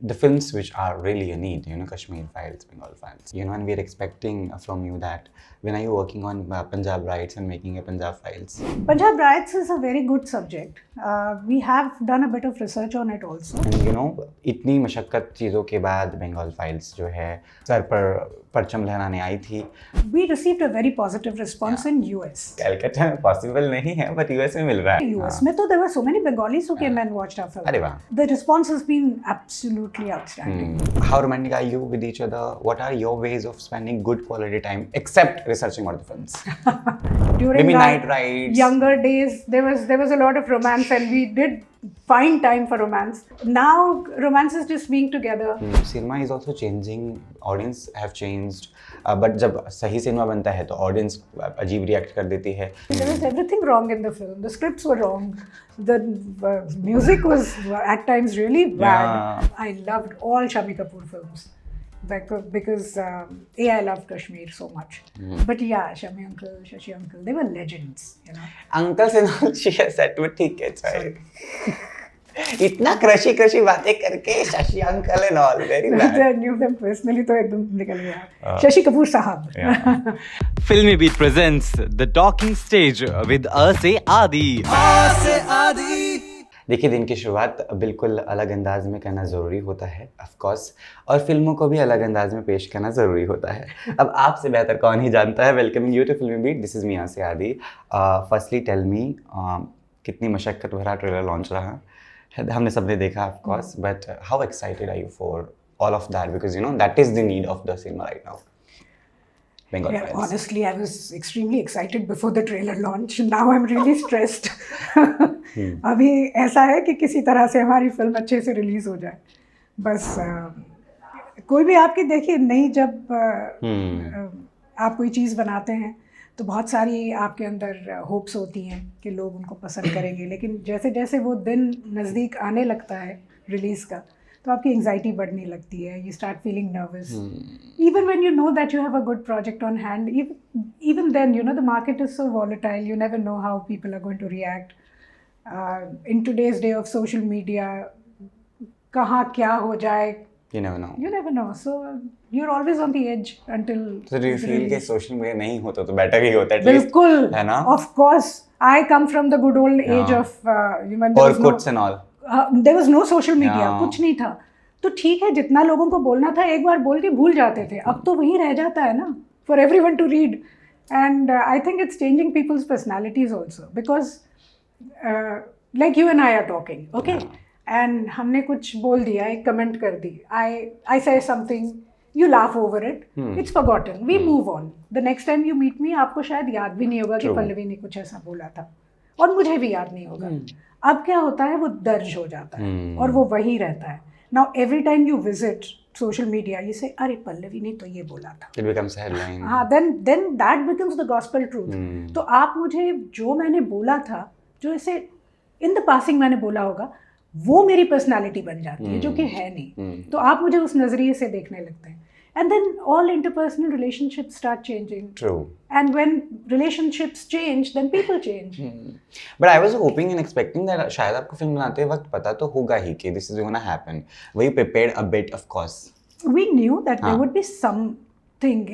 the films which are really a need, Kashmir Files, Bengal Files, and we're expecting from you that when are you working on Punjab Riots and making a Punjab Files? Punjab Riots is a very good subject. We have done a bit of research on it also. And इतनी मशक्क़त चीज़ों के बाद Bengal files जो है sir पर परचम लहराने आई थी. We received a very positive response in US. Calcutta में पॉसिबल नहीं है बट यूएस में मिल रहा है. US में तो there were so many Bengalis who came and watched our film. अरे वाह. The response has been absolutely outstanding. How romantic are you with each other? What are your ways of spending good quality time except researching about the films? During Maybe our night rides. younger days, there was a lot of romance, and we did find time for romance. Now romance is just being together. Cinema is also changing. Audience have changed. But जब सही cinema बनता है तो audience अजीब react कर देती है. There was everything wrong in the film. The scripts were wrong. The music was at times really bad. Yeah. I loved all Shami Kapoor films because I loved Kashmir so much. But yeah, Shami uncle, Shashi uncle, they were legends. Uncle से knowledge set में ठीक है चाहे इतना क्रशी बातें करके Shashi uncle and all very bad. I knew them personally, तो एकदम निकल गया. शशि कपूर साहब. Filmy Beat presents The Talking Stage with A Adi. देखिए, दिन की शुरुआत बिल्कुल अलग अंदाज में करना ज़रूरी होता है ऑफ कोर्स, और फिल्मों को भी अलग अंदाज में पेश करना ज़रूरी होता है. अब आपसे बेहतर कौन ही जानता है. वेलकमिंग यू टू फिल्मी बीट. दिस इज़ मी आसे आदि. फर्स्टली टेल मी, कितनी मशक्क़त भरा ट्रेलर लॉन्च रहा. हमने सबने देखा of course, but how excited are you for all of that, because that is the need of the cinema right now. Bengal Files. Honestly, I was extremely excited before the trailer launch. Now I'm really stressed. अभी ऐसा है कि किसी तरह से हमारी film अच्छे से रिलीज हो जाए. बस कोई भी आपकी देखिए नहीं, जब आप कोई चीज़ बनाते हैं तो बहुत सारी आपके अंदर होप्स होती हैं कि लोग उनको पसंद करेंगे, लेकिन जैसे जैसे वो दिन नज़दीक आने लगता है रिलीज़ का तो आपकी एंग्जाइटी बढ़ने लगती है. You start feeling nervous even when you know that you have a good project on hand. Even then the market is so volatile. You never know how people are going to react in today's day of social media. कहाँ क्या हो जाए, You never know. So you're always on the edge until. So do you feel कि social media नहीं होता तो better ही होता है at least, बिल्कुल, है ना? Of course, I come from the good old age of Orkuts and all. There was no social media. Yeah. कुछ नहीं था. तो ठीक है, जितना लोगों को बोलना था एक बार बोल के भूल जाते थे. अब तो वहीं रह जाता है ना, for everyone to read. And I think it's changing people's personalities also, because like you and I are talking, okay? And हमने कुछ बोल दिया, एक कमेंट कर दी. I say something, you laugh over it. It's forgotten. We move on. The next time you meet me, आपको शायद याद भी नहीं होगा कि पल्लवी ने कुछ ऐसा बोला था, और मुझे भी याद नहीं होगा. अब क्या होता है, वो दर्ज हो जाता है और वो वही रहता है. Now every time you visit social media, you say, अरे पल्लवी ने तो ये बोला था. It becomes a headline. हाँ, then that becomes the gospel truth. तो आप मुझे जो मैंने बोला था, जो ऐसे in the passing मैंने बोला होगा, वो मेरी पर्सनालिटी बन जाती है, जो कि है नहीं. तो आप मुझे उस नज़रिए से देखने लगते हैं. And then all interpersonal relationships start changing. True. And when relationships change, then people change. But I was hoping and expecting that शायद आपको फिल्म बनाते वक्त पता तो होगा ही कि this is gonna happen. Were you prepared a bit, of course? We knew that there would be something.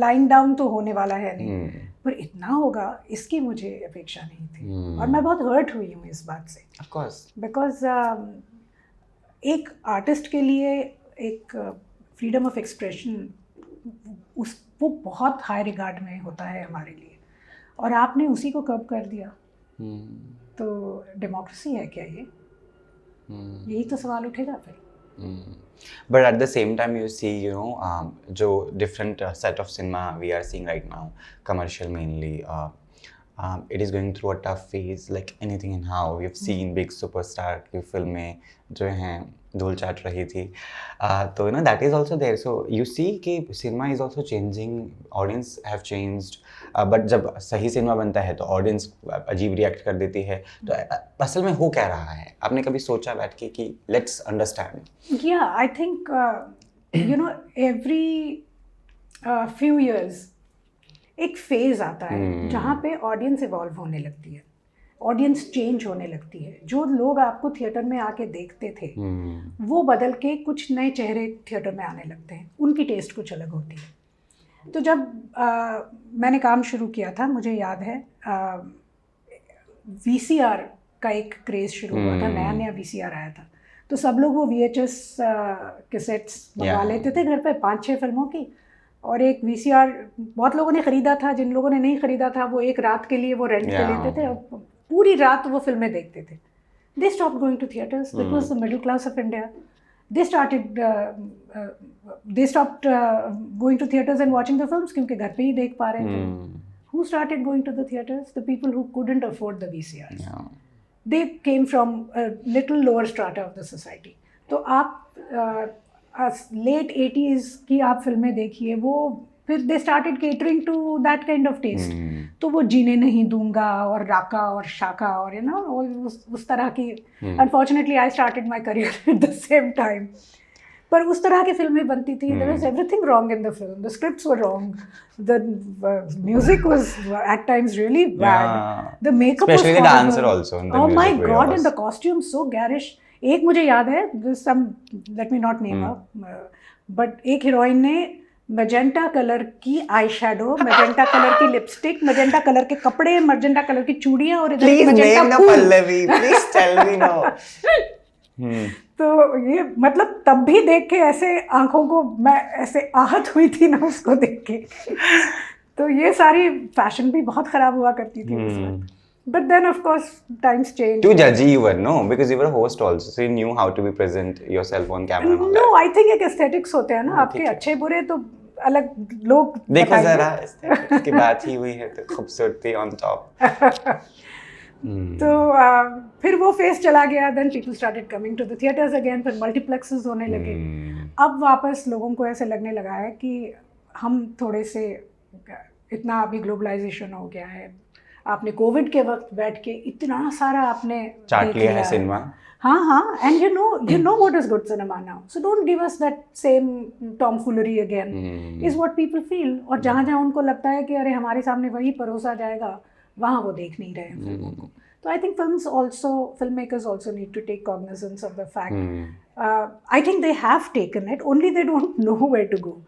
Lying down तो होने वाला है नहीं. पर इतना होगा इसकी मुझे अपेक्षा नहीं थी. और मैं बहुत हर्ट हुई हूँ इस बात से. Of course. Because एक आर्टिस्ट के लिए एक फ्रीडम ऑफ एक्सप्रेशन वो बहुत हाई रिगार्ड में होता है हमारे लिए, और आपने उसी को कब कर दिया. तो डेमोक्रेसी है क्या ये? यही तो सवाल उठेगा फिर. But at the same time you see जो different set of cinema we are seeing right now, commercial mainly, it is going through a tough phase like anything in how we have seen big superstar की फिल्में जो हैं धूल चाट रही थी. तो that is also there. So you see कि cinema is also changing, audience have changed. But जब सही सिनेमा बनता है तो ऑडियंस अजीब रिएक्ट कर देती है. तो असल में हो क्या रहा है, आपने कभी सोचा बैठ के कि let's understand? Yeah, I think every few years एक फेज आता है जहाँ पे ऑडियंस इवॉल्व होने लगती है. ऑडियंस चेंज होने लगती है। जो लोग आपको थिएटर में आके देखते थे वो बदल के कुछ नए चेहरे थिएटर में आने लगते हैं, उनकी टेस्ट कुछ अलग होती है। तो जब मैंने काम शुरू किया था, मुझे याद है VCR का एक क्रेज़ शुरू हुआ था, नया नया VCR आया था, तो सब लोग वो VHS कैसेट्स मंगवा लेते थे घर पे 5-6 फिल्मों की, और एक VCR बहुत लोगों ने ख़रीदा था, जिन लोगों ने नहीं ख़रीदा था वो एक रात के लिए वो रेंट पे लेते थे और पूरी रात वो फिल्में देखते थे। They stopped going to theatres, that was the middle class of India. They stopped going to theatres and watching the films, क्योंकि घर पे ही देख पा रहे थे। Who started going to the theatres? The people who couldn't afford the VCRs. They came from a little lower strata of the society. तो आप late 80s की आप फिल्में देखिए, वो फिर they started catering to that kind of taste. तो वो जीने नहीं दूंगा और राका और शाका और यू नो उस तरह की, unfortunately I started my career at the same time, पर उस तरह की फिल्में बनती थी। There was everything wrong in the film, the scripts were wrong, the music was at times really bad, the makeup was especially the dancer also in the oh my music god, videos. and the costumes so garish. एक मुझे याद है, some let me not name her, but एक heroine ने magenta colour की eye shadow, magenta colour की lipstick, magenta colour के कपड़े, मैजेंटा कलर की चूड़ियां और इधर Please मैजेंटा name the फूल। Pallavi. Please tell me now. तो ये मतलब तब भी देख के ऐसे आंखों को मैं ऐसे आहत हुई थी ना उसको देख के। तो ये सारी फैशन भी बहुत खराब हुआ करती थी उस वक्त। But then of course times changed. Too judgy you were, no? Because you were a host also, so you knew how to be present yourself on camera and all No, that. I think एक aesthetics होते हैं ना आपके, अच्छे बुरे तो अलग लोग देखो बताएंगे। जरा aesthetics की बात ही हुई है तो खूबसूरती on top. तो फिर वो फेस चला गया, then people started coming to the theatres again, फिर मल्टीप्लेक्सेस होने लगे। अब वापस लोगों को ऐसे लगने लगा है कि हम थोड़े से, इतना अभी ग्लोबलाइजेशन हो गया है, आपने कोविड के वक्त बैठ के इतना सारा आपने चाट लिया है सिनेमा। हाँ, and you know what is good cinema now, so don't give us that same tomfoolery again, is what people feel। और जहाँ उनको लगता है कि अरे हमारे सामने वही परोसा जाएगा, वहाँ वो देख नहीं रहे हैं फिल्मों को। तो I think film makers also need to take cognizance of the fact, I think they have taken it, only they don't know where to go.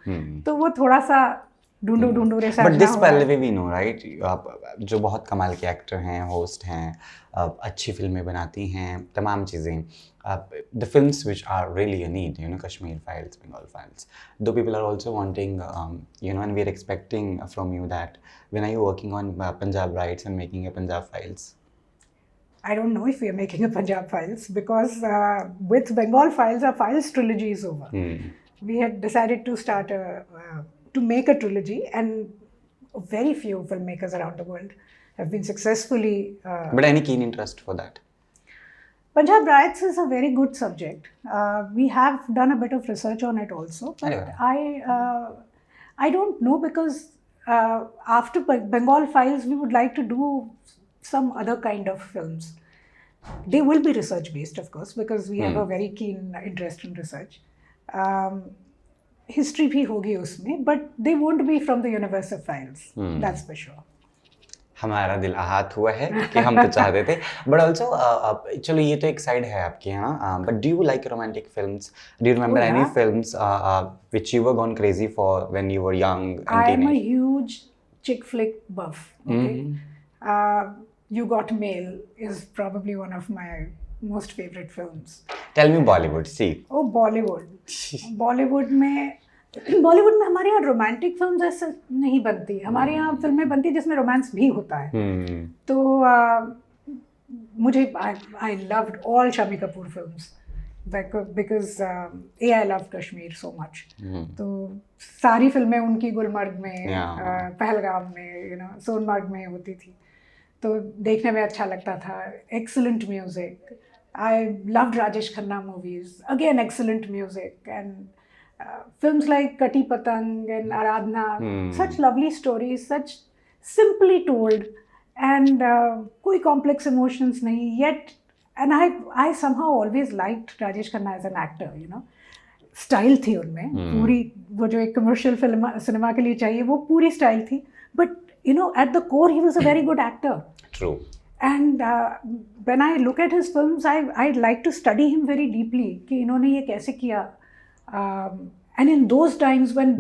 तो वो थोड़ा सा ढूंढो research. But this Pallavi we know right, आप जो बहुत कमाल के एक्टर हैं, होस्ट हैं, अच्छी फिल्में बनाती हैं, तमाम चीज़ें, the films which are really a need, you know, Kashmir Files, Bengal Files, though people are also wanting, you know, and we are expecting from you that when are you working on Punjab Rights and making a Punjab Files? I don't know if we are making a Punjab Files, because with Bengal Files, our Files trilogy is over. We had decided to start to make a trilogy, and very few filmmakers around the world have been successfully. But any keen interest for that? Punjab Riots is a very good subject. We have done a bit of research on it also, but I don't know, because after Bengal Files, we would like to do some other kind of films. They will be research based, of course, because we have a very keen interest in research. History भी होगी उसमें, but they won't be from the universe of files. That's for sure. हमारा दिल आहत हुआ है कि हम तो चाहते थे, बट ऑल्सो चलो ये तो एक साइड है आपकी, है ना, but do you like romantic films? Do you remember any films which you were gone crazy for when you were young and I am a teenage? huge chick flick buff. Okay? You Got Mail is probably one of my most favorite films. Tell me Bollywood, see. Oh, Bollywood में हमारे यहाँ romantic films ऐसे नहीं बनती। हमारे यहाँ फिल्में बनती जिसमें रोमांस भी होता है। तो मुझे I loved all Shammi Kapoor films, because I love Kashmir so much. तो सारी फिल्में उनकी गुलमर्ग में, पहलगाम में, यू नो, सोनमर्ग में होती थी, तो देखने में अच्छा लगता था। Excellent music, I loved Rajesh Khanna movies, again excellent music, and films like Kati Patang and Aradhna, such lovely stories, such simply told, and कोई complex emotions नहीं, yet, and I somehow always liked Rajesh Khanna as an actor, you know, style थी उनमें पूरी, वो जो एक commercial cinema के लिए चाहिए वो पूरी style थी, but you know, at the core he was a very good actor. True. And when I look at his films, I'd like to study him very deeply कि इन्होंने ये कैसे किया. And in those times when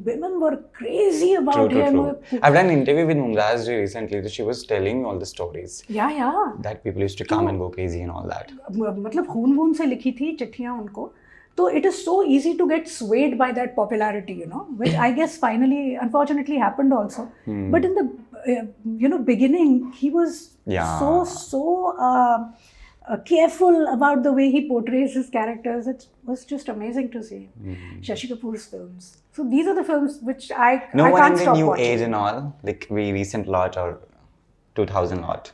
women were crazy about him. I've done an interview with Mumtaz Ji recently. She was telling me all the stories. Yeah. That people used to come and go crazy and all that. मतलब खून वून से लिखी थी चिट्ठियाँ उनको. So it is so easy to get swayed by that popularity, which I guess finally, unfortunately, happened also. But in the, beginning, he was so careful about the way he portrays his characters. It was just amazing to see. Shashi Kapoor's films. So these are the films which I can't stop new watching. age and all, like we recent lot or 2000 lot.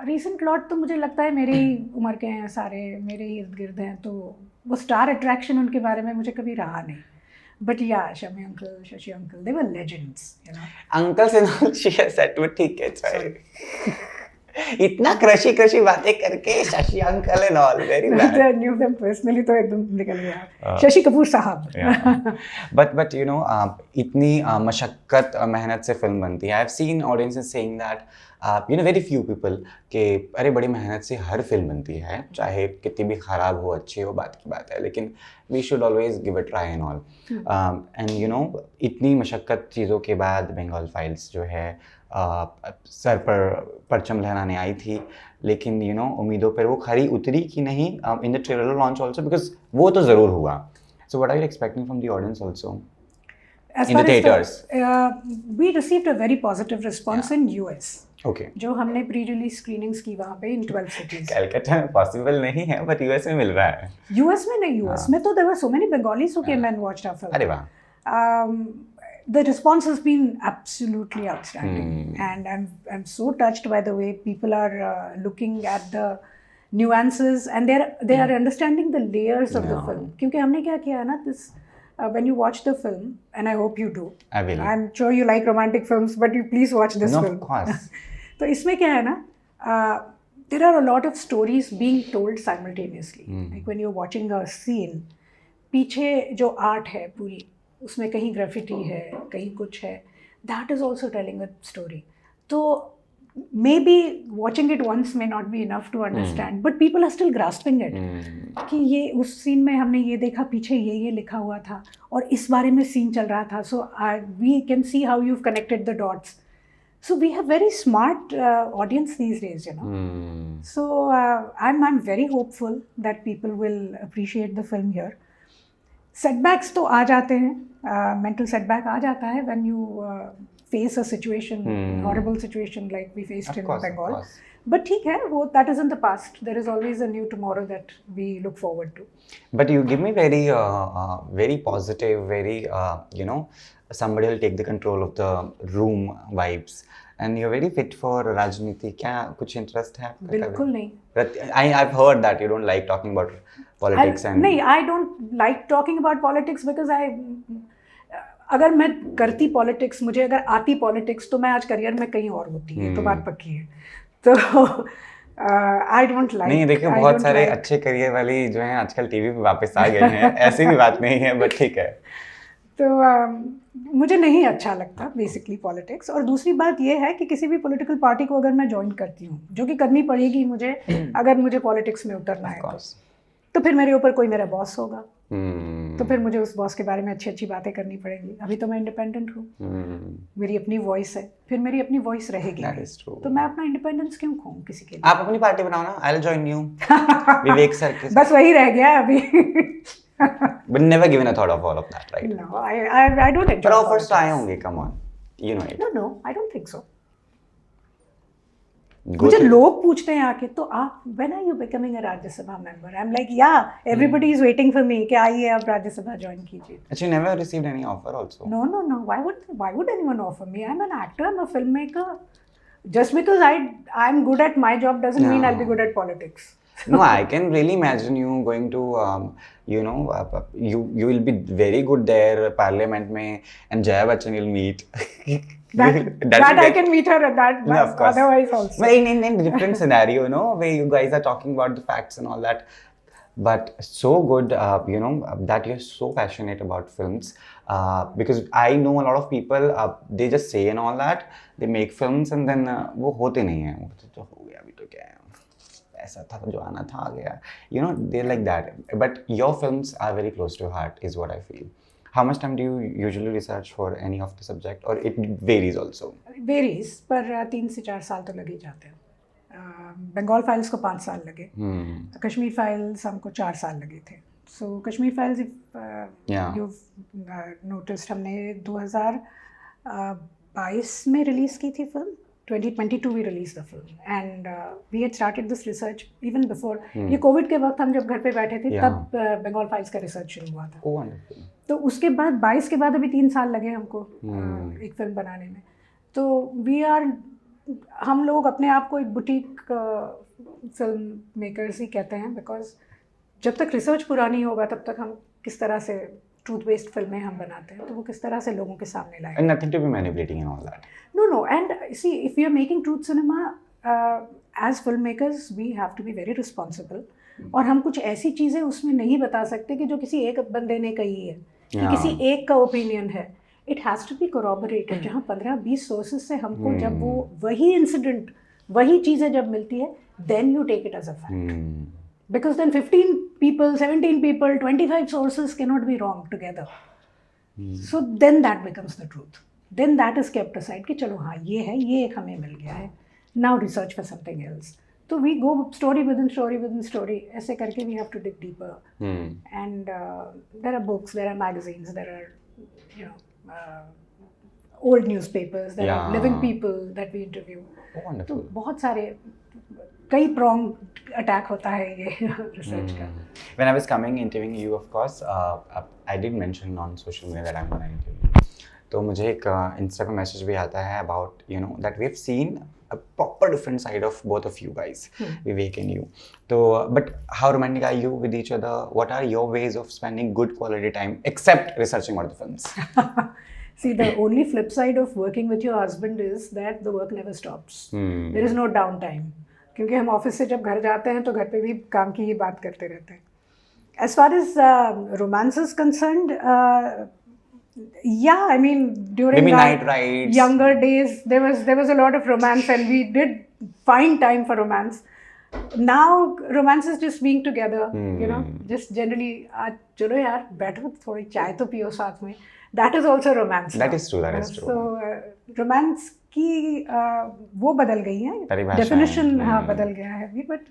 Recent lot तो मुझे लगता है मेरी उम्र के हैं सारे, मेरे इर्द गिर्द हैं, तो वो स्टार अट्रैक्शन उनके बारे में मुझे कभी रहा नहीं. But yeah, Shami uncle, Shashi uncle, they were legends, Uncles and all she has said, but ठीक है, try. इतना क्रशी बातें करके Shashi uncle and all very bad. I knew them personally तो एकदम निकल गया. शशि कपूर साहब. But इतनी मशक्कत और मेहनत से फिल्म बनती है. I have seen audiences saying that very few people कि अरे बड़ी मेहनत से हर फिल्म बनती है, चाहे कितनी भी ख़राब हो अच्छी हो बात की बात है, लेकिन we should always give a try and all. And इतनी मशक्कत चीज़ों के बाद बंगाल फाइल्स जो है सर पर परचम लहराने आई थी, लेकिन उम्मीदों पर वो खरी उतरी कि नहीं in the trailer launch also, because वो तो ज़रूर हुआ. So what are you expecting from the audience also in the theaters? We received a very positive response in US. Okay. जो हमने pre-release screenings की वहाँ पे in 12 cities. कलकत्ता में possible नहीं है, but US में मिल रहा है. US में नहीं, US में तो there were so many Bengalis who came and watched our film. अरे वाह. The response has been absolutely outstanding, and I'm so touched by the way people are looking at the nuances and they are understanding the layers of the film. क्योंकि हमने क्या किया है ना, this when you watch the film, and I hope you do. I will. I'm sure you like romantic films, but you please watch this film. No, of course. तो इसमें क्या है ना, there are a lot of stories being told simultaneously. Like when you're watching a scene, पीछे जो art है पूरी, उसमें कहीं graffiti है, कहीं कुछ है, that is also telling a story. तो maybe watching it once may not be enough to understand, but people are still grasping it. कि ये उस सीन में हमने ये देखा, पीछे ये लिखा हुआ था और इस बारे में सीन चल रहा था. So we can see how you've connected the dots. So we have very smart audience these days, So I'm very hopeful that people will appreciate the film here. Setbacks तो आ जाते हैं, mental setback आ जाता है when you face a situation, horrible situation like we faced in Bengal. But ठीक है, वो that is in the past. There is always a new tomorrow that we look forward to. But you give me very, very positive, very, somebody will take the control of the room vibes. And you're very fit for Rajniti. क्या कुछ interest है? बिल्कुल नहीं. I've heard that you don't like talking about politics and. नहीं, I don't like talking about politics because अगर मैं करती politics, मुझे अगर आती पॉलिटिक्स, तो मैं आज करियर में कहीं और होती है. तो बात पक्की है. तो आई डोंट लाइक. नहीं देखिए, बहुत सारे अच्छे करियर वाली जो हैं आजकल टीवी पे वापस आ गए हैं. ऐसी भी बात नहीं है, बट ठीक है. तो मुझे नहीं अच्छा लगता बेसिकली पॉलिटिक्स. और दूसरी बात ये है कि किसी भी पॉलिटिकल पार्टी को अगर मैं ज्वाइन करती हूँ, जो कि करनी पड़ेगी मुझे अगर मुझे पॉलिटिक्स में उतरना है, तो फिर मेरे ऊपर कोई मेरा बॉस होगा. तो फिर मुझे उस बॉस के बारे में अच्छी अच्छी बातें करनी पड़ेंगी. अभी तो मैं इंडिपेंडेंट हूँ, मेरी अपनी वॉइस है, फिर मेरी अपनी वॉइस रहेगी. तो मैं अपना इंडिपेंडेंस क्यों खोऊं किसी के लिए? आप अपनी पार्टी बनाओ ना. I will join you. Vivek sir के. बस वही रह गया अभी. But never given a thought of all of that, right? No, I don't enjoy. पर offers तो आए होंगे, come on, you know it. No, I don't think so. मुझे लोग पूछते हैं आके, तो आप when are you becoming a Rajya Sabha member? I'm like, yeah, everybody is waiting for me कि आइए आप राज्यसभा join कीजिए. Actually, never received any offer also. No. Why would anyone offer me? I'm an actor. I'm a filmmaker. Just because I'm good at my job doesn't mean I'll be good at politics. No, I can really imagine you going to, you will be very good there, Parliament में, and Jaya Bachchan will meet. That I can meet her at that, no, of course. Otherwise also. But in different scenario, where you guys are talking about the facts and all that. but so good, that you're so passionate about films. Because I know a lot of people, they just say and all that, they make films and then वो होते नहीं हैं, वो तो हो गया अभी तो क्या है, ऐसा था जो आना था आ गया, they're like that. But your films are very close to heart, is what I feel. How much time do you usually research for any of the subject, or it varies also? Varies, पर 3 से 4 साल तो लग ही जाते हैं. Bengal files को 5 साल लगे. कश्मीर फाइल्स हमको 4 साल लगे थे. So Kashmir files, Yeah. You noticed, हमने 2022 में रिलीज़ की थी film. 2022 we released the film, and we had started this research even before. ये कोविड के वक्त हम जब घर पे बैठे थे, Yeah. तब बंगाल फाइल्स का रिसर्च शुरू हुआ था. Oh, wonderful. तो उसके बाद 22 के बाद अभी 3 साल लगे हमको एक फिल्म बनाने में. तो हम लोग अपने आप को एक बुटीक फिल्म मेकर्स ही कहते हैं, बिकॉज जब तक रिसर्च पूरा नहीं होगा तब तक हम किस तरह से ट्रूथ बेस्ड फिल्में हम बनाते हैं, तो वो किस तरह से लोगों के सामने लाएं. And nothing to be manipulating and all that. No, and see, if you're making truth cinema, as filmmakers we have to be very responsible. और हम कुछ ऐसी चीज़ें उसमें नहीं बता सकते कि जो किसी एक बंदे ने कही है, कि Yeah. किसी एक का ओपिनियन है. It has to be corroborated. जहाँ 15-20 सोर्सेज से हमको जब वो वही इंसिडेंट, वही चीज़ें जब मिलती है, then you take it as a fact. Because then 15 people, 17 people, 25 sources cannot be wrong together. So then that becomes the truth. Then that is kept aside कि चलो हाँ ये है, ये एक हमें मिल गया है. Now research for something else. So we go story within story within story. ऐसे करके we have to dig deeper. And there are books, there are magazines, there are old newspapers, there are living people that we interview. Oh, wonderful. तो बहुत सारे कई pronged attack होता है ये research का. When I was coming interviewing you, of course, I did mention on social media that I'm going to interview. तो मुझे एक Insta पे मैसेज भी आता है about that we have seen a proper different side of both of you guys, Vivek and you. So, but how romantic are you with each other? What are your ways of spending good quality time except researching about the films? See, the only flip side of working with your husband is that the work never stops. There is no downtime. क्योंकि हम office से जब घर जाते हैं तो घर पे भी काम की ही बात करते रहते हैं. As far as romance is concerned, yeah, I mean during Maybe our night rides. younger days there was a lot of romance and we did find time for romance. Now romance is just being together, just generally चलो यार बैठो थोड़ी चाय तो पियो साथ में. That is also romance. That is true. That is true. So romance की वो बदल गई है, definition हाँ बदल गया है अभी, but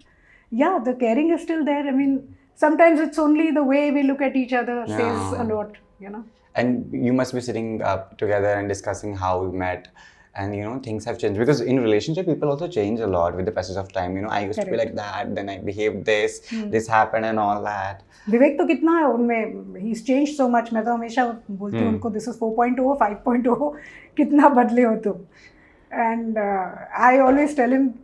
yeah, the caring is still there. I mean, sometimes it's only the way we look at each other says a lot, And you must be sitting together and discussing how we met, and things have changed, because in relationship people also change a lot with the passage of time. I used to be like that, then I behaved this, this happened and all that. विवेक तो कितना है उनमें, he's changed so much. मैं तो हमेशा बोलती हूँ उनको, this is 4.0, 5.0, कितना बदले हो तुम. And I always tell him,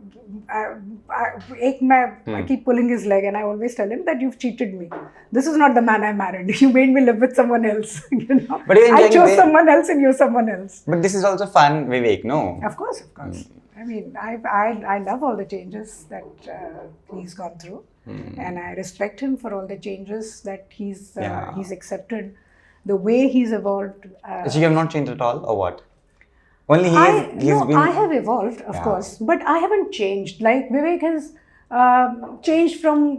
I keep pulling his leg and I always tell him that you've cheated me. This is not the man I married. You made me live with someone else. But you're I enjoying chose it. someone else and you're someone else. But this is also fun, Vivek, no? Of course. I mean, I love all the changes that he's gone through, and I respect him for all the changes that he's accepted, the way he's evolved. So you have not changed at all, or what? Only he's been. I have evolved, of course, but I haven't changed. Like Vivek has changed from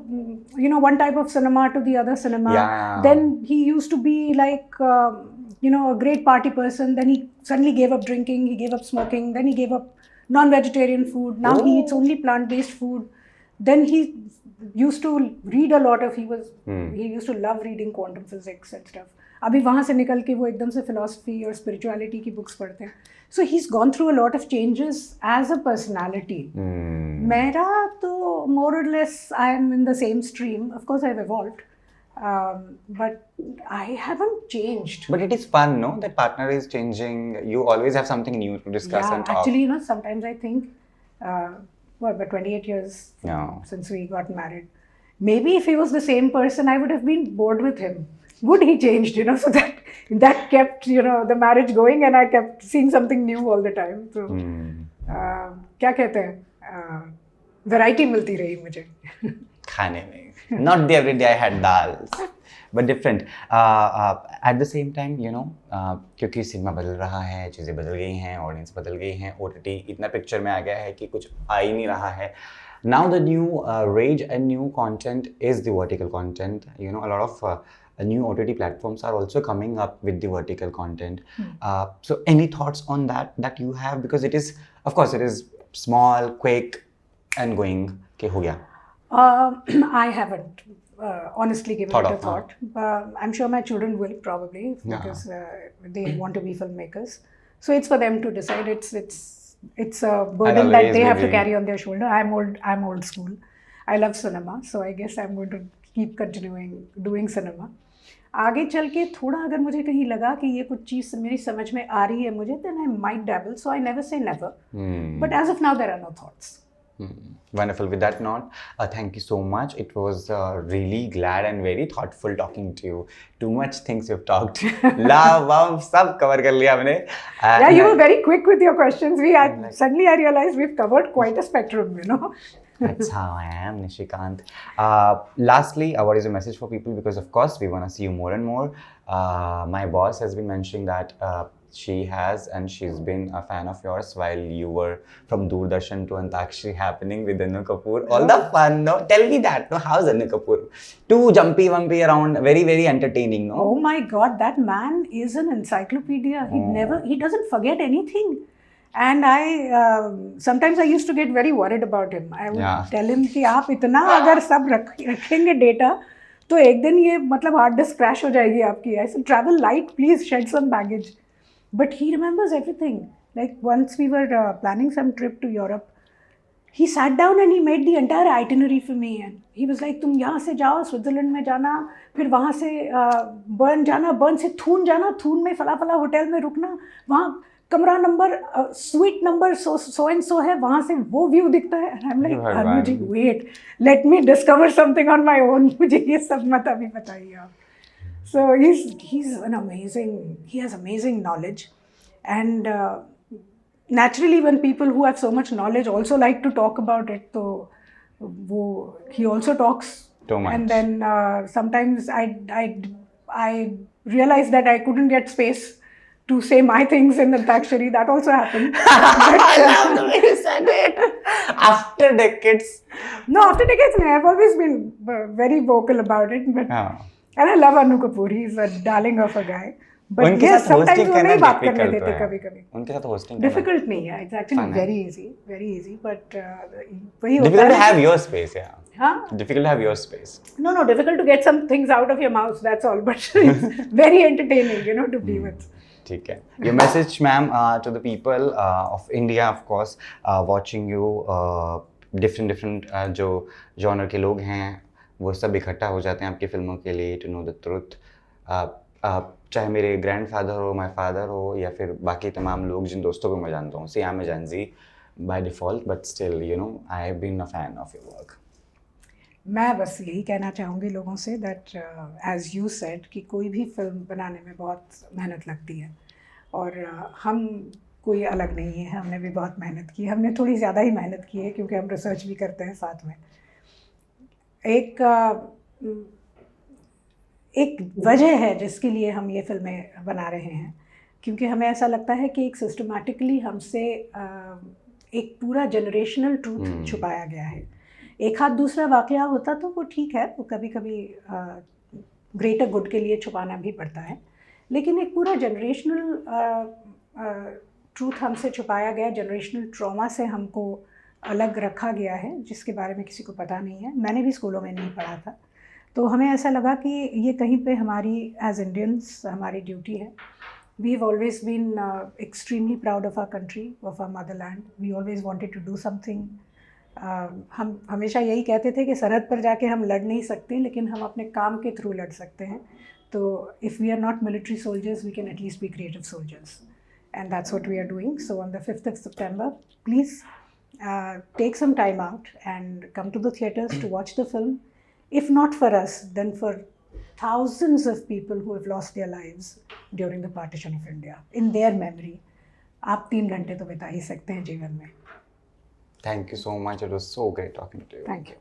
one type of cinema to the other cinema. Yeah. Then he used to be like a great party person. Then he suddenly gave up drinking. He gave up smoking. Then he gave up non-vegetarian food. Now he eats only plant-based food. Then he used to read a lot of. He used to love reading quantum physics and stuff. अभी वहाँ से निकल के वो एकदम से philosophy और spirituality की books पढ़ते हैं. So he's gone through a lot of changes as a personality. मेरा तो more or less I am in the same stream. Of course I've evolved, but I haven't changed. But it is fun, no? That partner is changing. You always have something new to discuss and talk. Actually, sometimes I think, but 28 years since we got married. Maybe if he was the same person, I would have been bored with him. Would he changed, so that kept, the marriage going, and I kept seeing something new all the time. So, क्या कहते हैं? Variety मिलती रही मुझे. खाने में. Not the every day I had dal, but different. At the same time, you know, क्योंकि cinema बदल रहा है, चीज़ें बदल गई हैं, ऑडियंस बदल गई हैं, OTT इतना पिक्चर में आ गया है कि कुछ आ ही नहीं रहा है. Now the new rage and new content is the vertical content. You know, a lot of new OTT platforms are also coming up with the vertical content. So any thoughts on that you have? Because it is, of course, it is small, quick, and going. Okay, हो गया. I haven't honestly given Thought it a of, thought. I'm sure my children will probably Yeah. because they want to be filmmakers. So it's for them to decide. It's a burden that always they have to busy. carry on their shoulder. I'm old school. I love cinema, so I guess I'm going to keep continuing doing cinema. आगे चल के थोड़ा अगर मुझे कहीं लगा कि ये कुछ चीज़ मेरी समझ में आ रही है मुझे, then I might dabble. So I never say never. But as of now, there are no thoughts. Wonderful. With that note, thank you so much. It was really glad and very thoughtful talking to you. Too much things you've talked. Love, wow, सब cover कर लिया हमने. Yeah, you were very quick with your questions. Suddenly I realized we've covered quite a spectrum, you know. That's how I am, Nishikant. Lastly, what is your message for people? Because of course we want to see you more and more. My boss has been mentioning that she's been a fan of yours while you were from Doordarshan to Antakshari happening with Anu Kapoor. All the fun, no? Tell me that, no? How's Anu Kapoor? Too jumpy around, very, very entertaining, no? Oh my God, that man is an encyclopedia. He doesn't forget anything. And sometimes I used to get very worried about him. I would tell him कि आप इतना अगर सब रखेंगे data तो एक दिन ये मतलब हार्ड डिस्क क्रैश हो जाएगी आपकी. I said travel light, please shed some baggage. But he remembers everything. Like once we were planning some trip to Europe, he sat down and he made the entire itinerary for me. And he was like, तुम यहाँ से जाओ, Switzerland में जाना, फिर वहाँ से burn जाना, बर्न से थून जाना, थून में फला फला होटल में रुकना, वहाँ कमरा number suite number so and so है, वहाँ से वो व्यू दिखता है. I am like Anu ji wait, let me discover something on my own. मुझे ये सब मत अभी बताइए आप. So he's an he has amazing knowledge, and naturally when people who have so much knowledge also like to talk about it, so he also talks too much. And then sometimes I realized that I couldn't get space to say my things in Antakshari. That also happened. I love the way you said it. After decades. No, after decades, no, I've always been very vocal about it. But and I love Anu Kapoor. He's a darling of a guy. But yes, sometimes वो नहीं बात करने देते कभी-कभी. उनके साथ hosting difficult नहीं है. It's actually very easy. But वही difficult to have your space, yeah. हाँ? Difficult to have your space. No, difficult to get some things out of your mouth. That's all. But it's very entertaining, you know, to be with. ठीक है. Your message, ma'am, to the people of India, of course, watching you, different जो genre के लोग हैं, वो सब इकट्ठा हो जाते हैं आपकी फिल्मों के लिए to know the truth. चाहे मेरे ग्रैंडफादर हो, माय फादर हो, या फिर बाकी तमाम लोग जिन दोस्तों को मैं जानता हूँ. See, I'm a Gen Z by default, but still, you know, I have been a fan of your work. मैं बस यही कहना चाहूँगी लोगों से that as you said कि कोई भी फिल्म बनाने में बहुत मेहनत लगती है और हम कोई अलग नहीं है. हमने भी बहुत मेहनत की. हमने थोड़ी ज़्यादा ही मेहनत की है क्योंकि हम रिसर्च भी करते हैं साथ में. एक वजह है जिसके लिए हम ये फिल्में बना रहे हैं, क्योंकि हमें ऐसा लगता है कि एक सिस्टमैटिकली हमसे एक पूरा जनरेशनल ट्रूथ छुपाया गया है. एक हाथ दूसरा वाक़या होता तो वो ठीक है, वो कभी कभी ग्रेटर गुड के लिए छुपाना भी पड़ता है, लेकिन एक पूरा जनरेशनल ट्रूथ हमसे छुपाया गया. जनरेशनल ट्रॉमा से हमको अलग रखा गया है जिसके बारे में किसी को पता नहीं है. मैंने भी स्कूलों में नहीं पढ़ा था, तो हमें ऐसा लगा कि ये कहीं पे हमारी एज इंडियंस हमारी ड्यूटी है. We have always been extremely proud of our country, of our motherland. We always wanted to do something. हम हमेशा यही कहते थे कि सरहद पर जाके हम लड़ नहीं सकते, लेकिन हम अपने काम के थ्रू लड़ सकते हैं. तो if we are not military soldiers, we can at least be creative soldiers, and that's what we are doing. So on the 5th of September, please take some time out and come to the theatres to watch the film. If not for us, then for thousands of people who have lost their lives during the partition of India. In their memory, आप 3 घंटे तो बिता ही सकते हैं जीवन में. Thank you so much. It was so great talking to you. Thank you.